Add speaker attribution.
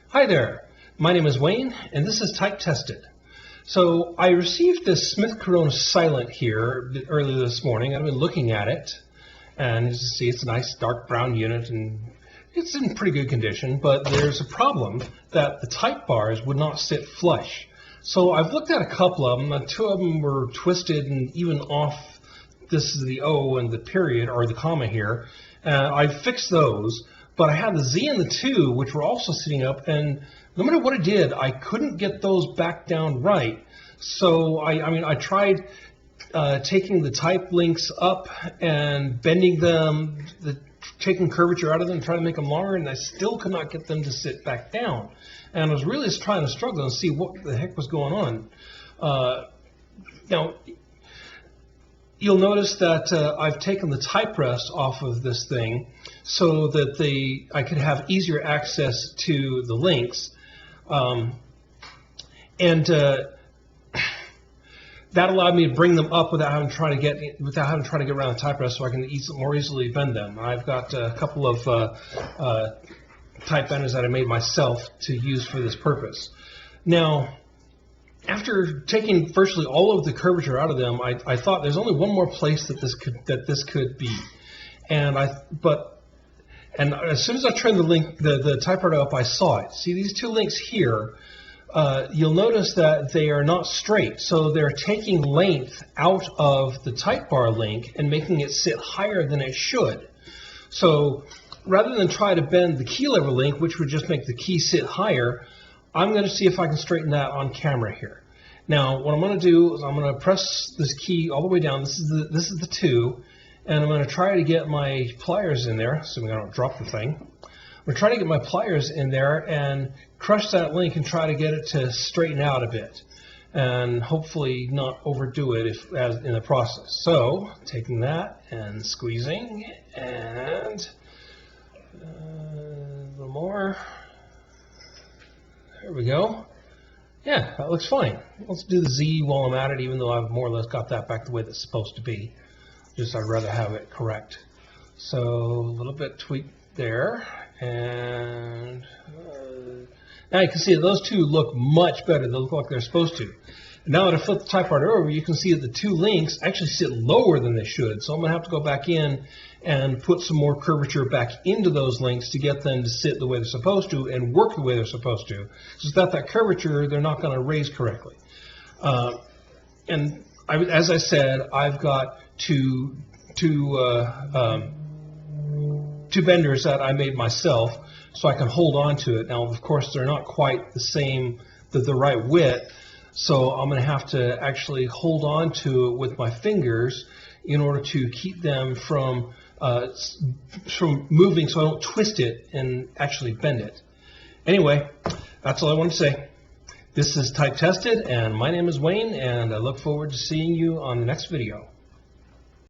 Speaker 1: Hi there, my name is Wayne and this is Type Tested. So I received this Smith Corona Silent here earlier this morning. I've been looking at it and as you see it's a nice dark brown unit and it's in pretty good condition, but there's a problem that the type bars would not sit flush. So I've looked at a couple of them, and two of them were twisted and even off. This is the O and the period or the comma here. I fixed those. But I had the Z and the 2, which were also sitting up, and no matter what I did, I couldn't get those back down right. So I tried taking the type links up and bending them, taking curvature out of them, trying to make them longer, and I still could not get them to sit back down. And I was really just trying to struggle and see what the heck was going on. Now, you'll notice that I've taken the type rest off of this thing so that I could have easier access to the links, and that allowed me to bring them up without having to try to get around the type rest, so I can more easily bend them. I've got a couple of type benders that I made myself to use for this purpose. Now, after taking virtually all of the curvature out of them, I thought there's only one more place that this could be, and as soon as I turned the typewriter up, I saw it. See these two links here? You'll notice that they are not straight, so they're taking length out of the type bar link and making it sit higher than it should. So rather than try to bend the key lever link, which would just make the key sit higher, I'm going to see if I can straighten that on camera here. Now, what I'm going to do is I'm going to press this key all the way down. This is the 2, and I'm going to try to get my pliers in there, assuming I don't drop the thing. I'm going to try to get my pliers in there and crush that link and try to get it to straighten out a bit, and hopefully not overdo it in the process. So, taking that and squeezing, and a little more. There we go. Yeah, that looks fine. Let's do the Z while I'm at it, even though I've more or less got that back the way that's supposed to be. Just I'd rather have it correct. So a little bit tweak there, and now you can see that those two look much better. They look like they're supposed to. And now that I flip the typewriter over, you can see that the two links actually sit lower than they should. So I'm going to have to go back in and put some more curvature back into those links to get them to sit the way they're supposed to and work the way they're supposed to. So without that curvature, they're not going to raise correctly. As I said, I've got two benders that I made myself, so I can hold on to it. Now, of course, they're not quite the same, the right width, so I'm going to have to actually hold on to it with my fingers in order to keep them from moving, so I don't twist it and actually bend it. Anyway, that's all I want to say. This is Type Tested, and my name is Wayne, and I look forward to seeing you on the next video.